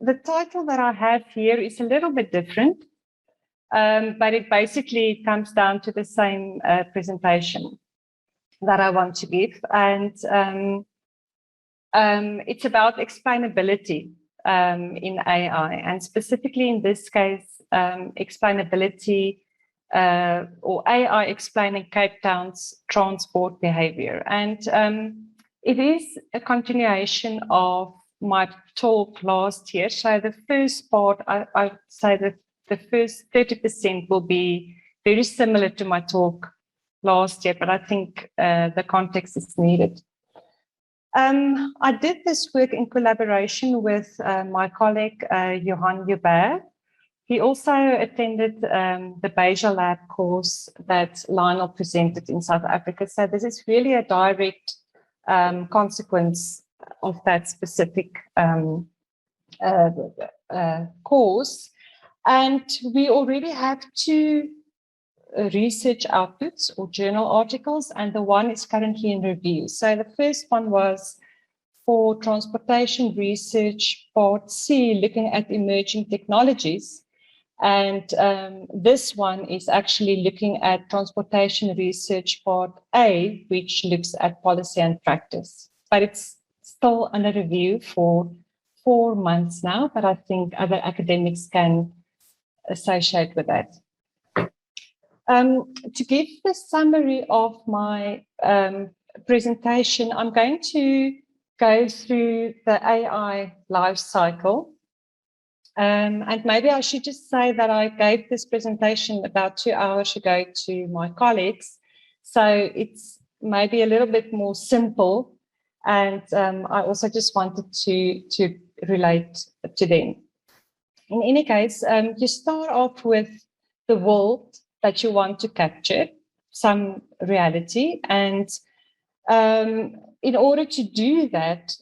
the title that I have here is a little bit different, but it basically comes down to the same presentation that I want to give. And it's about explainability in AI, and specifically in this case, explainability or AI explaining Cape Town's transport behavior. And it is a continuation of my talk last year. So the first part, I say that the first 30% will be very similar to my talk last year, but I think the context is needed. I did this work in collaboration with my colleague, Johan Joubert. He also attended the Bayesian lab course that Lionel presented in South Africa. So this is really a direct consequence of that specific course. And we already have 2 research outputs or journal articles, and the one is currently in review. So the first one was for transportation research, part C, looking at emerging technologies. And this one is actually looking at transportation research, part A, which looks at policy and practice. But it's still under review for 4 months now, but I think other academics can associate with that. To give the summary of my presentation, I'm going to go through the AI life cycle. And maybe I should just say that I gave this presentation about 2 hours ago to my colleagues. So it's maybe a little bit more simple. And I also just wanted to relate to them. In any case, you start off with the world that you want to capture, some reality. And in order to do that,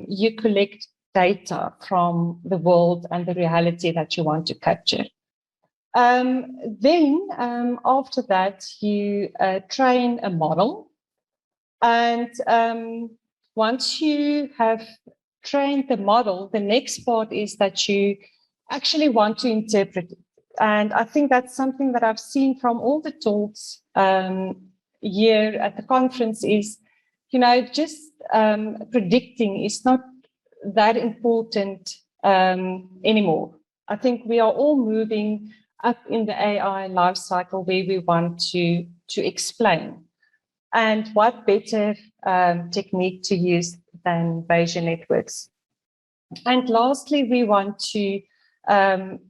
you collect data from the world and the reality that you want to capture. Then, after that, you train a model. And once you have trained the model, the next part is that you actually want to interpret it. And I think that's something that I've seen from all the talks here at the conference is, just predicting is not that important anymore. I think we are all moving up in the AI life cycle where we want to explain. And what better technique to use than Bayesian networks? And lastly, we want to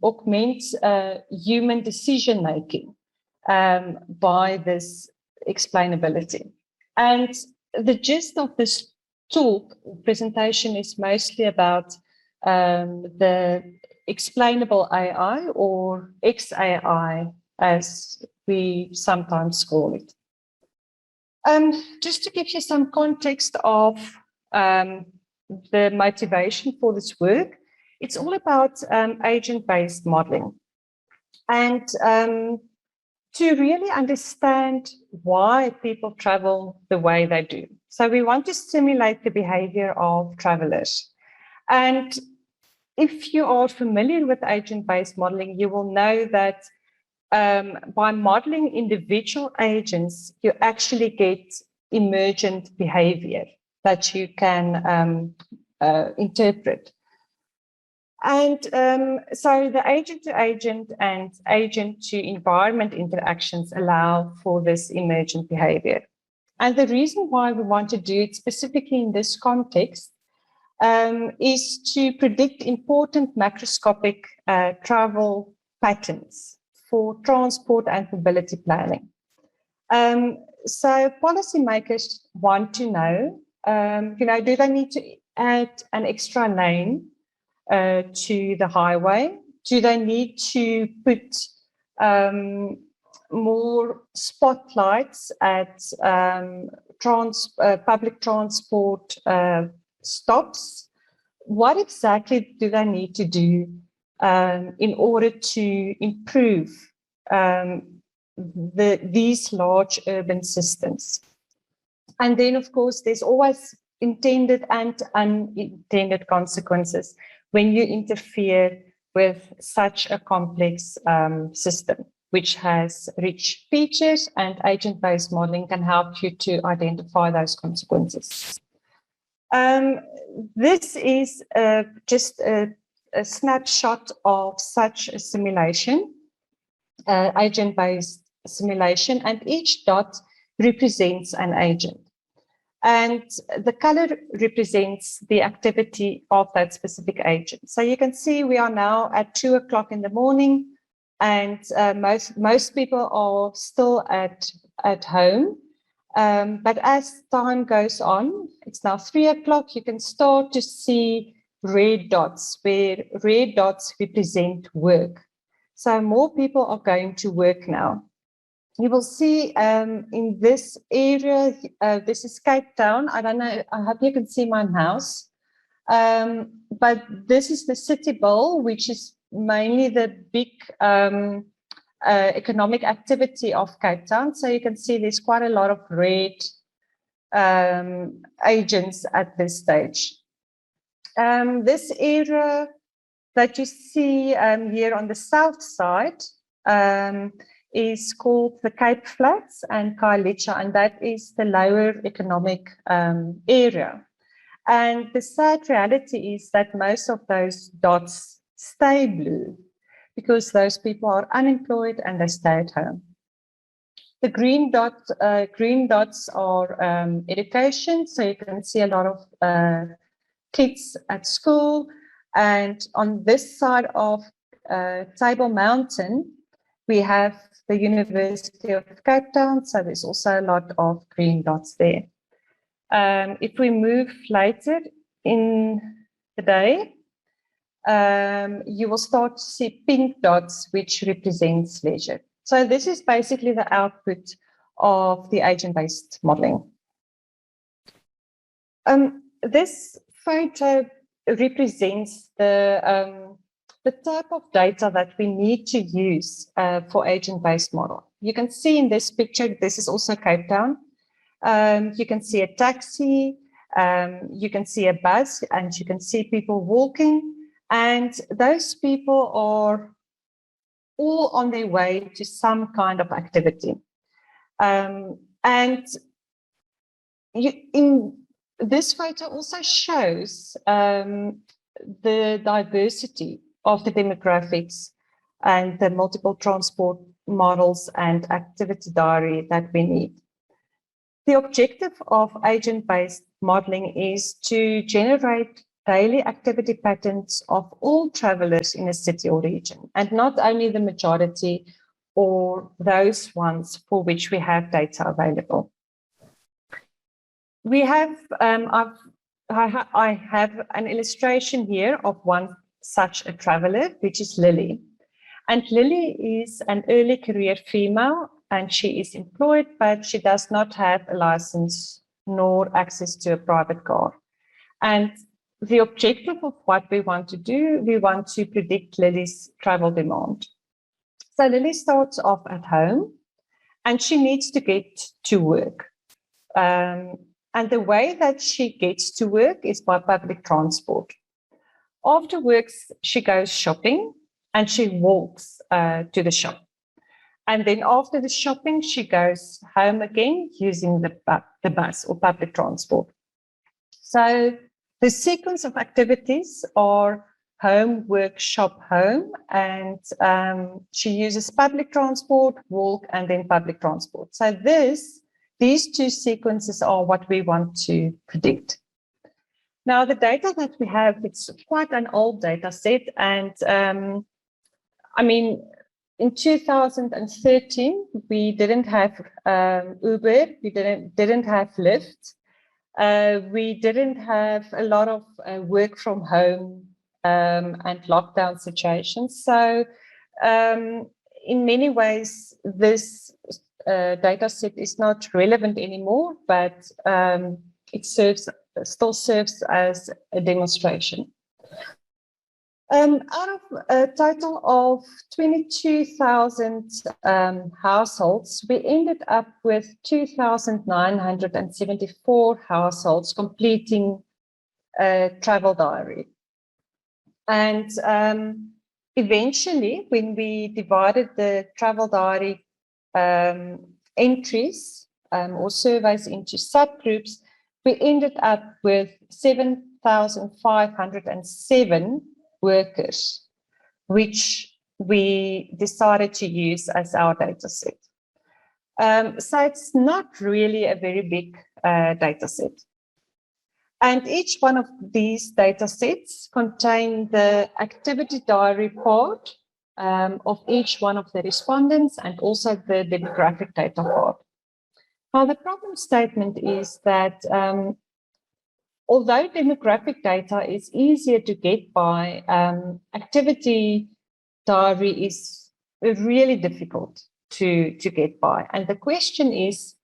augment human decision-making by this explainability. And the gist of this talk presentation is mostly about the explainable AI, or XAI, as we sometimes call it. Just to give you some context of the motivation for this work, it's all about agent-based modeling. And to really understand why people travel the way they do. So we want to simulate the behavior of travelers. And if you are familiar with agent-based modeling, you will know that by modeling individual agents, you actually get emergent behavior that you can interpret. And so the agent-to-agent and agent-to-environment interactions allow for this emergent behavior. And the reason why we want to do it specifically in this context is to predict important macroscopic travel patterns for transport and mobility planning. So policymakers want to know, do they need to add an extra lane to the highway? Do they need to put more spotlights at public transport stops? What exactly do they need to do in order to improve these large urban systems? And then, of course, there's always intended and unintended consequences. when you interfere with such a complex system, which has rich features, and agent-based modeling can help you to identify those consequences. This is just a snapshot of such a simulation, agent-based simulation, and each dot represents an agent. And the color represents the activity of that specific agent. So you can see we are now at 2 o'clock in the morning, and most people are still at home. But as time goes on, it's now 3 o'clock, you can start to see red dots, where red dots represent work. So more people are going to work now. You will see in this area, this is Cape Town. I don't know, I hope you can see my mouse. But this is the City Bowl, which is mainly the big economic activity of Cape Town. So you can see there's quite a lot of red agents at this stage. This area that you see here on the south side is called the Cape Flats and Khayelitsha, and that is the lower economic area. And the sad reality is that most of those dots stay blue because those people are unemployed and they stay at home. The green dots are education, so you can see a lot of kids at school. And on this side of Table Mountain, we have the University of Cape Town, so there's also a lot of green dots there. If we move later in the day, you will start to see pink dots, which represents leisure. So this is basically the output of the agent-based modeling. This photo represents the type of data that we need to use for agent-based model. You can see in this picture, this is also Cape Town. You can see a taxi, you can see a bus, and you can see people walking. And those people are all on their way to some kind of activity. And in this photo also shows the diversity of the demographics and the multiple transport models and activity diary that we need. The objective of agent-based modeling is to generate daily activity patterns of all travelers in a city or region, and not only the majority or those ones for which we have data available. We have, I have an illustration here of one such a traveler, which is Lily. And Lily is an early career female, and she is employed, but she does not have a license nor access to a private car. And the objective of what we want to do, we want to predict Lily's travel demand. So Lily starts off at home, and she needs to get to work. And the way that she gets to work is by public transport. After work, she goes shopping and she walks to the shop. And then after the shopping, she goes home again using the bus or public transport. So the sequence of activities are home, work, shop, home, and she uses public transport, walk, and then public transport. So these two sequences are what we want to predict. Now, the data that we have, it's quite an old data set. And I mean, in 2013, we didn't have Uber, we didn't have Lyft. We didn't have a lot of work from home and lockdown situations. So in many ways, this data set is not relevant anymore, but it still serves as a demonstration. Out of a total of 22,000 households, we ended up with 2,974 households completing a travel diary. And eventually, when we divided the travel diary entries or surveys into subgroups, we ended up with 7,507 workers, which we decided to use as our data set. So it's not really a very big data set. And each one of these data sets contain the activity diary part of each one of the respondents and also the demographic data part. Now, the problem statement is that although demographic data is easier to get by, activity diary is really difficult to get by. And the question is,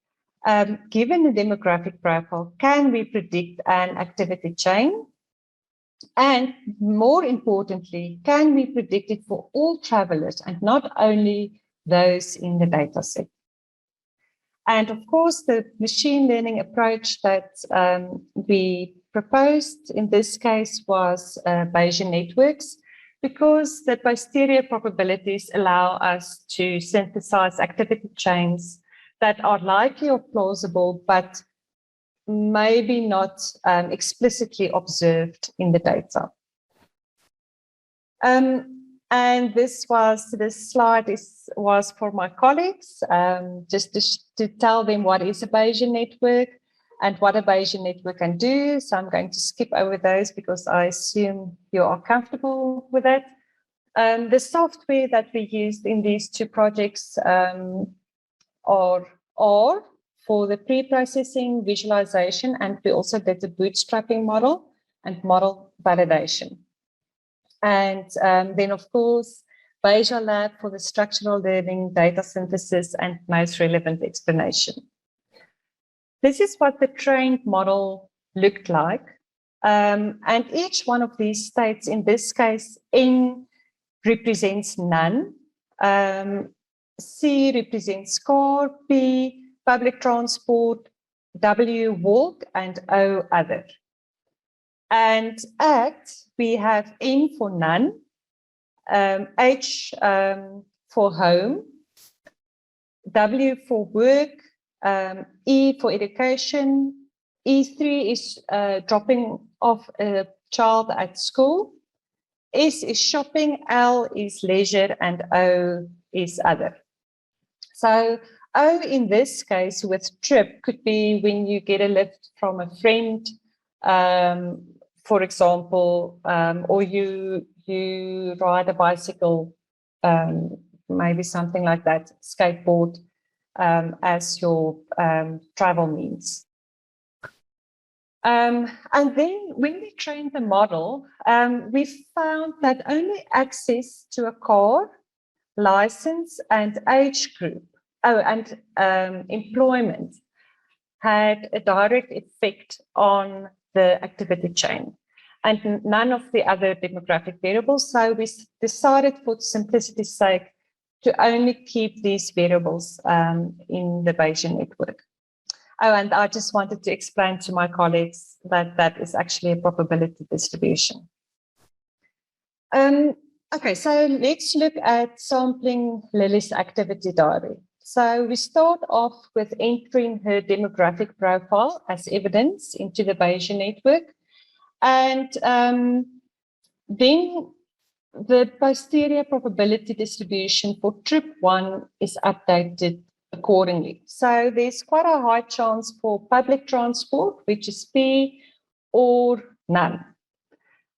given the demographic profile, can we predict an activity chain? And more importantly, can we predict it for all travelers and not only those in the data set? And of course, the machine learning approach that we proposed in this case was Bayesian networks, because the posterior probabilities allow us to synthesize activity chains that are likely or plausible, but maybe not explicitly observed in the data. And this slide was for my colleagues, just to tell them what is a Bayesian network and what a Bayesian network can do. So I'm going to skip over those because I assume you are comfortable with that. The software that we used in these two projects are for the pre-processing, visualization, and we also did the bootstrapping model and model validation. And then, of course, Bayesian Lab for the structural learning, data synthesis, and most relevant explanation. This is what the trained model looked like. And each one of these states, in this case, N represents none, C represents car, P public transport, W walk, and O other. And at, we have N for none, H for home, W for work, E for education, E3 is dropping off a child at school, S is shopping, L is leisure, and O is other. So O in this case with trip could be when you get a lift from a friend, for example, or you ride a bicycle, maybe something like that, skateboard, as your travel means. And then when we trained the model, we found that only access to a car, license, and age group, and employment had a direct effect on the activity chain, and none of the other demographic variables. So we decided, for simplicity's sake, to only keep these variables in the Bayesian network. Oh, and I just wanted to explain to my colleagues that that is actually a probability distribution. Okay, so let's look at sampling Lilly's activity diary. So we start off with entering her demographic profile as evidence into the Bayesian network. And then the posterior probability distribution for trip 1 is updated accordingly. So there's quite a high chance for public transport, which is P, or none.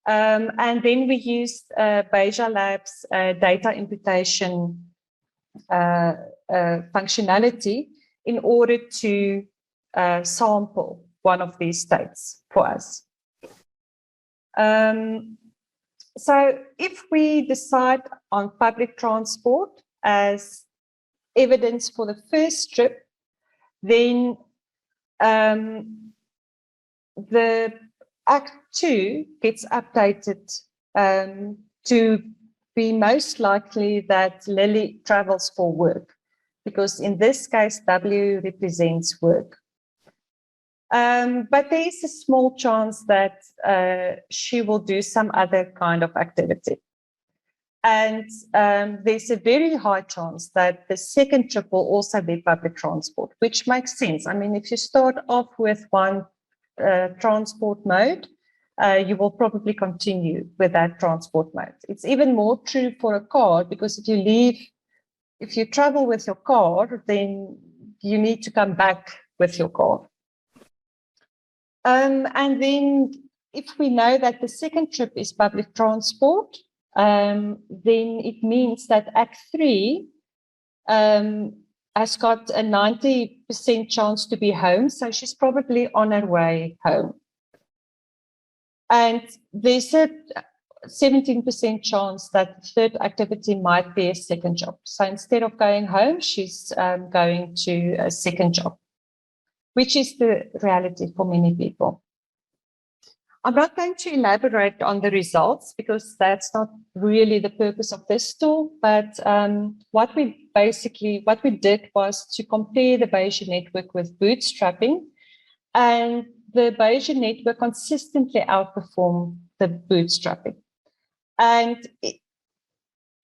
And then we used Bayesian Labs data imputation functionality in order to sample one of these states for us. So if we decide on public transport as evidence for the first trip, then the Act 2 gets updated to be most likely that Lilly travels for work, because in this case, W represents work. But there is a small chance that she will do some other kind of activity. And there's a very high chance that the second trip will also be public transport, which makes sense. I mean, if you start off with one transport mode, you will probably continue with that transport mode. It's even more true for a car, because if you travel with your car, then you need to come back with your car. And then if we know that the second trip is public transport, then it means that Act 3 has got a 90% chance to be home. So she's probably on her way home. And there's a 17% chance that the third activity might be a second job. So instead of going home, she's going to a second job, which is the reality for many people. I'm not going to elaborate on the results because that's not really the purpose of this tool, but what we did was to compare the Bayesian network with bootstrapping, and the Bayesian network consistently outperformed the bootstrapping. And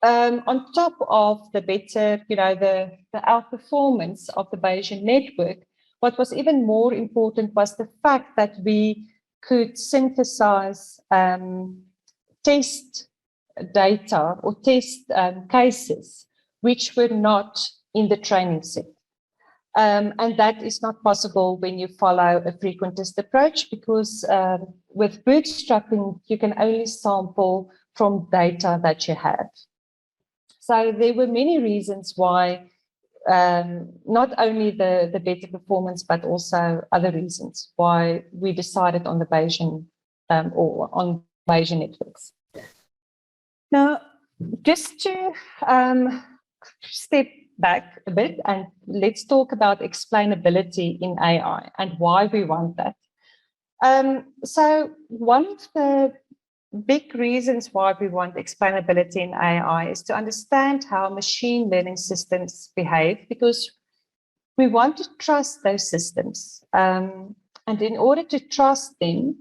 on top of the better, the outperformance of the Bayesian network, what was even more important was the fact that we could synthesize test data or test cases which were not in the training set. And that is not possible when you follow a frequentist approach, because with bootstrapping, you can only sample from data that you have. So there were many reasons why, not only the better performance, but also other reasons why we decided on the Bayesian or on Bayesian networks. Now, just to step back a bit and let's talk about explainability in AI and why we want that. So one of the big reasons why we want explainability in AI is to understand how machine learning systems behave, because we want to trust those systems. And in order to trust them,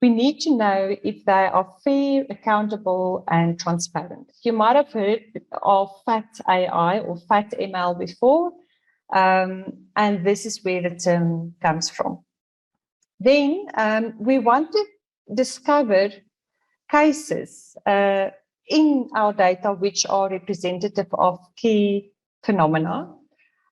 we need to know if they are fair, accountable, and transparent. You might have heard of Fact AI or Fact ML before, and this is where the term comes from. Then we want to discover cases in our data which are representative of key phenomena.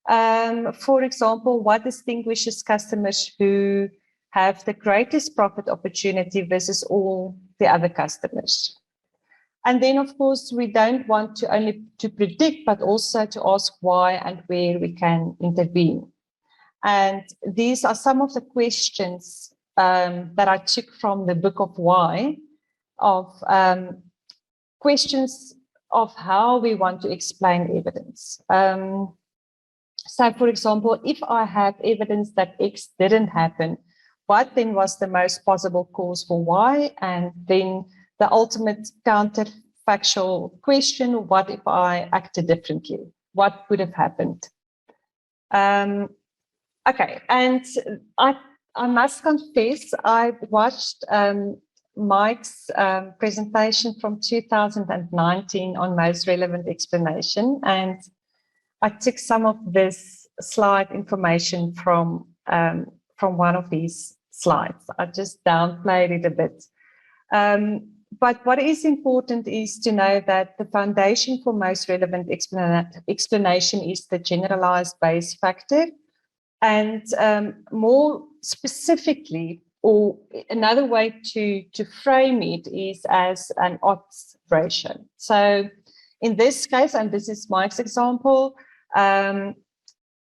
For example, what distinguishes customers who have the greatest profit opportunity versus all the other customers? And then, of course, we don't want to only to predict, but also to ask why and where we can intervene. And these are some of the questions that I took from the book of Why, of questions of how we want to explain evidence. So, for example, if I have evidence that X didn't happen, what then was the most possible cause for Y? And then the ultimate counterfactual question, what if I acted differently? What would have happened? Okay, and I must confess, I watched Mike's presentation from 2019 on most relevant explanation, and I took some of this slide information from one of these slides. I just downplayed it a bit. But what is important is to know that the foundation for most relevant explanation is the generalized Bayes factor. And more specifically, or another way to frame it is as an odds ratio. So in this case, and this is Mike's example,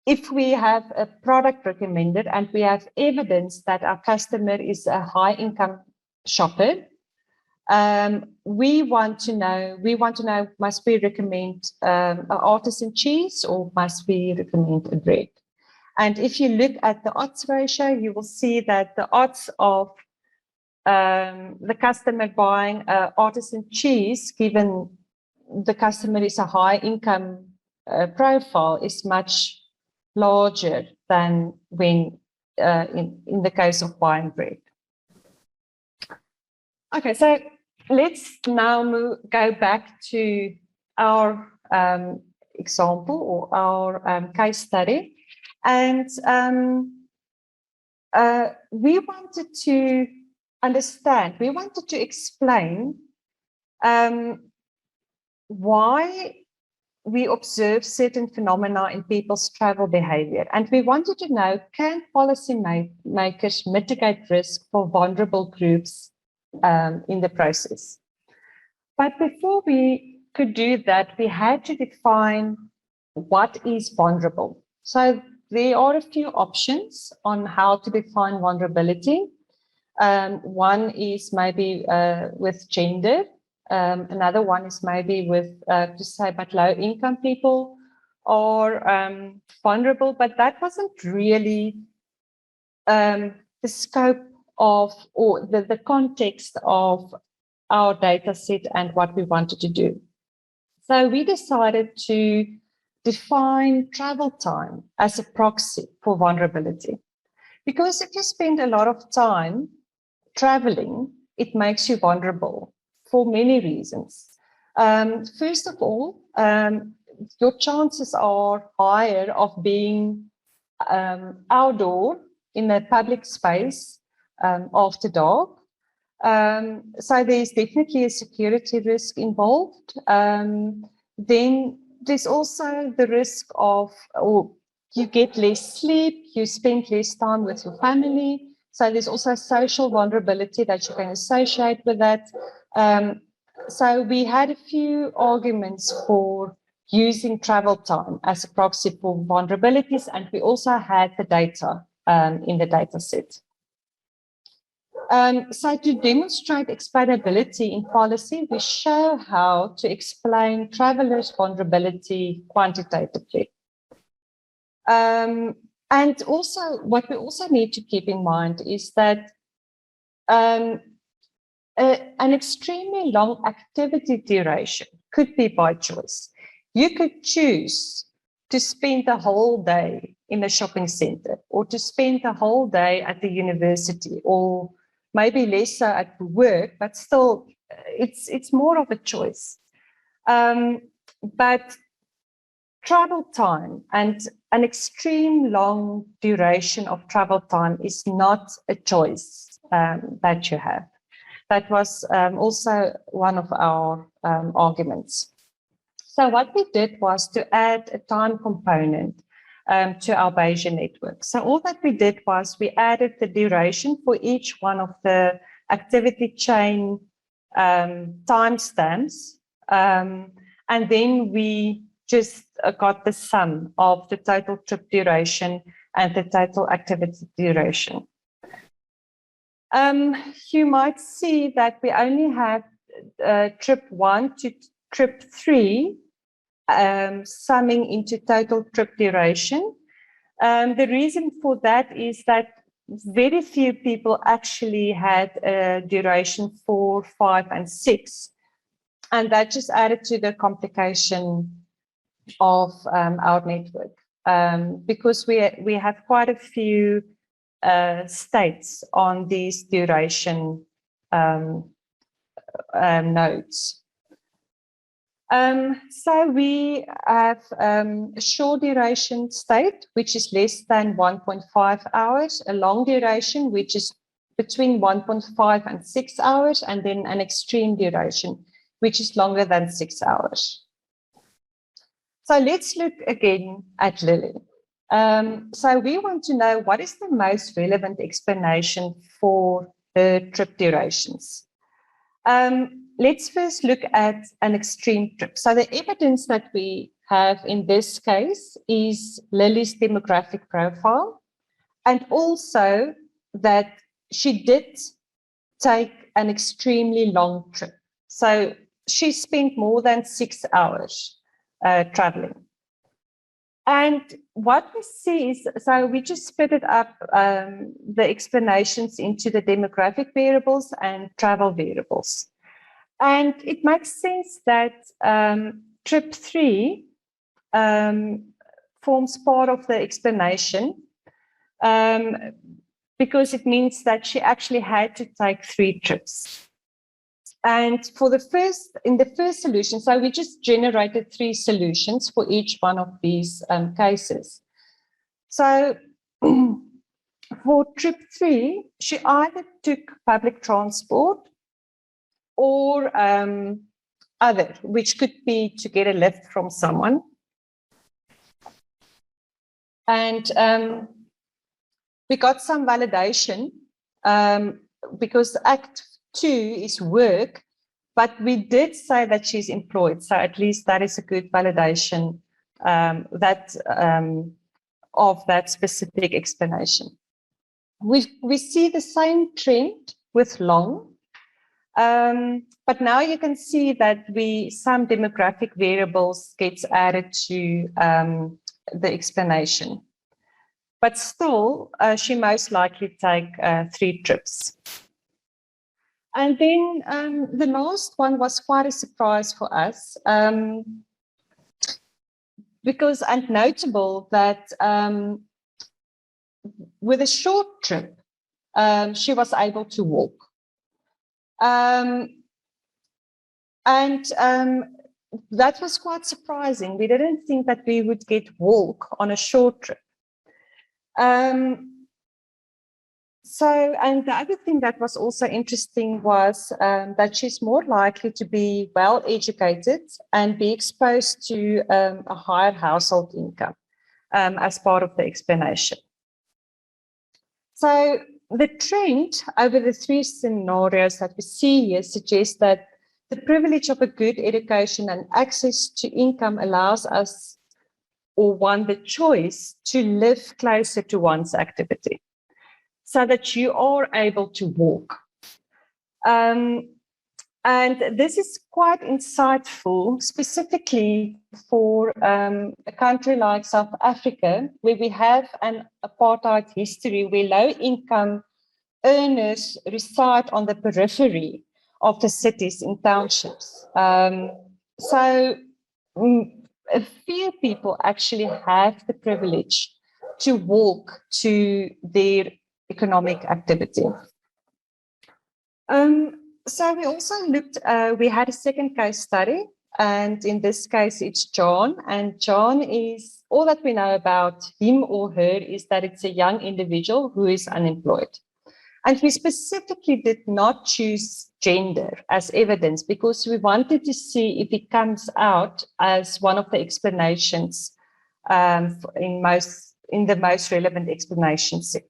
if we have a product recommended and we have evidence that our customer is a high-income shopper, we want to know, must we recommend an artisan cheese or must we recommend a bread? And if you look at the odds ratio, you will see that the odds of the customer buying artisan cheese, given the customer is a high income profile, is much larger than when in the case of wine bread. Okay, so let's now go back to our example or our case study. And we wanted to understand, we wanted to explain why we observe certain phenomena in people's travel behavior. And we wanted to know, can policymakers mitigate risk for vulnerable groups in the process? But before we could do that, we had to define what is vulnerable. So there are a few options on how to define vulnerability. One is maybe with gender. Another one is maybe with, to say, but low-income people are vulnerable, but that wasn't really the scope of, or the context of our data set and what we wanted to do. So we decided to define travel time as a proxy for vulnerability. Because if you spend a lot of time traveling, it makes you vulnerable for many reasons. First of all, your chances are higher of being outdoor in a public space after dark. So there's definitely a security risk involved. Then there's also the risk of, or you get less sleep, you spend less time with your family. So there's also social vulnerability that you can associate with that. So we had a few arguments for using travel time as a proxy for vulnerabilities, and we also had the data in the data set. So to demonstrate explainability in policy, we show how to explain travelers' vulnerability quantitatively. And also, what we also need to keep in mind is that an extremely long activity duration could be by choice. You could choose to spend the whole day in a shopping center, or to spend the whole day at the university, or maybe less so at work, but still it's more of a choice. But travel time and an extreme long duration of travel time is not a choice that you have. That was also one of our arguments. So what we did was to add a time component to our Bayesian network. So all that we did was we added the duration for each one of the activity chain timestamps, and then we just got the sum of the total trip duration and the total activity duration. You might see that we only have trip 1 to trip 3 summing into total trip duration. The reason for that is that very few people actually had a duration 4, 5, and 6. And that just added to the complication of our network, because we have quite a few states on these duration nodes. So we have a short duration state, which is less than 1.5 hours, a long duration, which is between 1.5 and 6 hours, and then an extreme duration, which is longer than 6 hours. So let's look again at Lilly. So we want to know what is the most relevant explanation for the trip durations. Let's first look at an extreme trip. So the evidence that we have in this case is Lilly's demographic profile, and also that she did take an extremely long trip. So she spent more than 6 hours traveling. And what we see is, so we just split it up, the explanations into the demographic variables and travel variables. And it makes sense that trip 3 forms part of the explanation, because it means that she actually had to take 3 trips. And in the first solution, so we just generated 3 solutions for each one of these cases. So for trip 3, she either took public transport or other, which could be to get a lift from someone. And we got some validation because Act 2 is work, but we did say that she's employed. So at least that is a good validation of that specific explanation. We see the same trend with long, but now you can see that some demographic variables gets added to the explanation. But still, she most likely take 3 trips. And then the last one was quite a surprise for us, because and notable that with a short trip, she was able to walk. And that was quite surprising. We didn't think that we would get walk on a short trip. And the other thing that was also interesting was that she's more likely to be well educated and be exposed to a higher household income as part of the explanation. So the trend over the 3 scenarios that we see here suggests that the privilege of a good education and access to income allows us or one the choice to live closer to one's activity, so that you are able to walk. And this is quite insightful, specifically for a country like South Africa, where we have an apartheid history where low-income earners reside on the periphery of the cities and townships. So a few people actually have the privilege to walk to their economic activity. So we also looked, we had a second case study, and in this case it's John, and John is, all that we know about him or her is that it's a young individual who is unemployed. And we specifically did not choose gender as evidence because we wanted to see if it comes out as one of the explanations in the most relevant explanation set.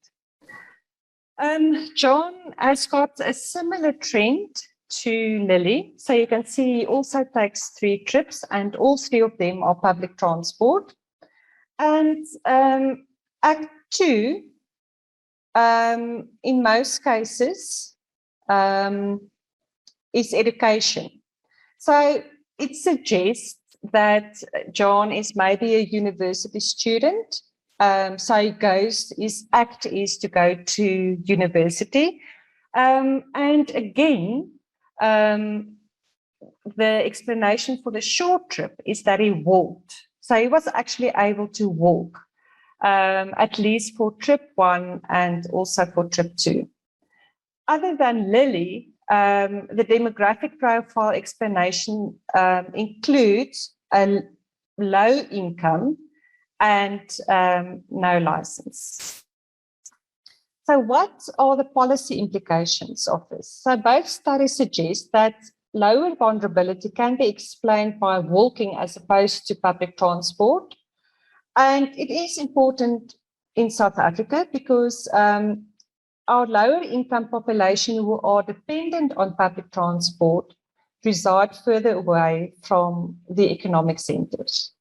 John has got a similar trend to Lily. So you can see he also takes 3 trips and all 3 of them are public transport. And Act 2, in most cases, is education. So it suggests that John is maybe a university student. So his act is to go to university. And again, the explanation for the short trip is that he walked. So he was actually able to walk, at least for trip 1 and also for trip 2. Other than Lily, the demographic profile explanation includes a low income and no license. So what are the policy implications of this? So both studies suggest that lower vulnerability can be explained by walking as opposed to public transport. And it is important in South Africa because our lower income population who are dependent on public transport reside further away from the economic centers.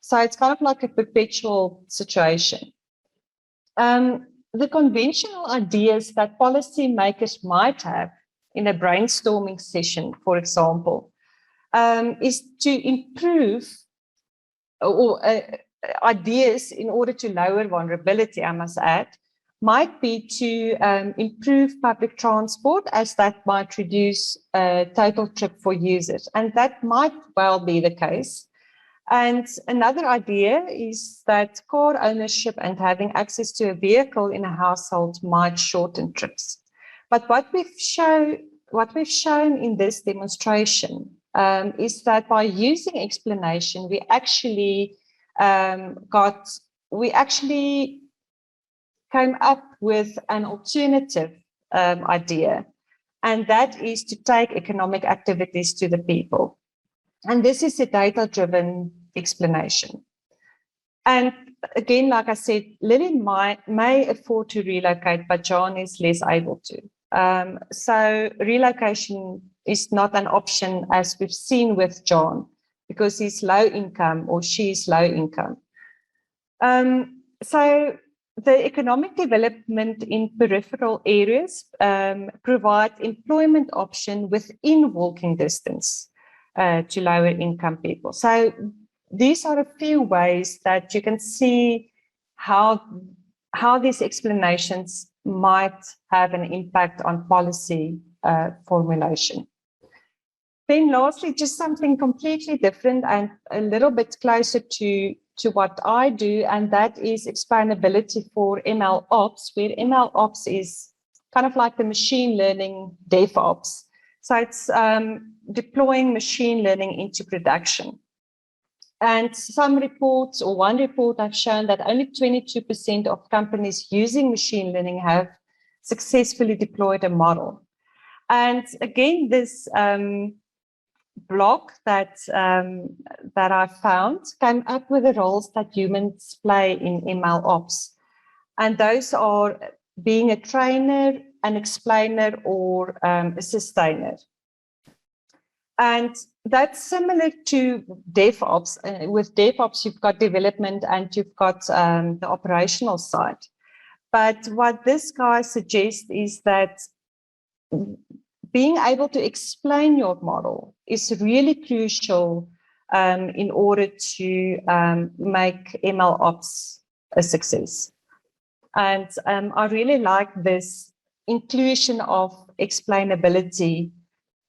So it's kind of like a perpetual situation. The conventional ideas that policymakers might have in a brainstorming session, for example, is to improve ideas in order to lower vulnerability, I must add, might be to improve public transport, as that might reduce total trip for users. And that might well be the case. And another idea is that car ownership and having access to a vehicle in a household might shorten trips. But what we've shown in this demonstration is that by using explanation, we actually came up with an alternative idea, and that is to take economic activities to the people. And this is a data-driven explanation. And again, like I said, Lily may afford to relocate, but John is less able to. So relocation is not an option, as we've seen with John, because he's low income or she's low income. So the economic development in peripheral areas provide employment option within walking distance to lower income people. So these are a few ways that you can see how these explanations might have an impact on policy formulation. Then lastly, just something completely different and a little bit closer to what I do, and that is explainability for ML ops, where ML ops is kind of like the machine learning DevOps. So it's deploying machine learning into production. And some reports, or one report, have shown that only 22% of companies using machine learning have successfully deployed a model. And again, this blog that I found came up with the roles that humans play in ML ops. And those are being a trainer, an explainer, or a sustainer. And that's similar to DevOps. With DevOps, you've got development and you've got the operational side. But what this guy suggests is that being able to explain your model is really crucial in order to make ML ops a success. And I really like this inclusion of explainability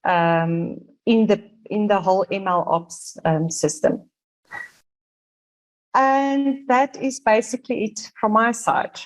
in the whole ML ops system. And that is basically it from my side.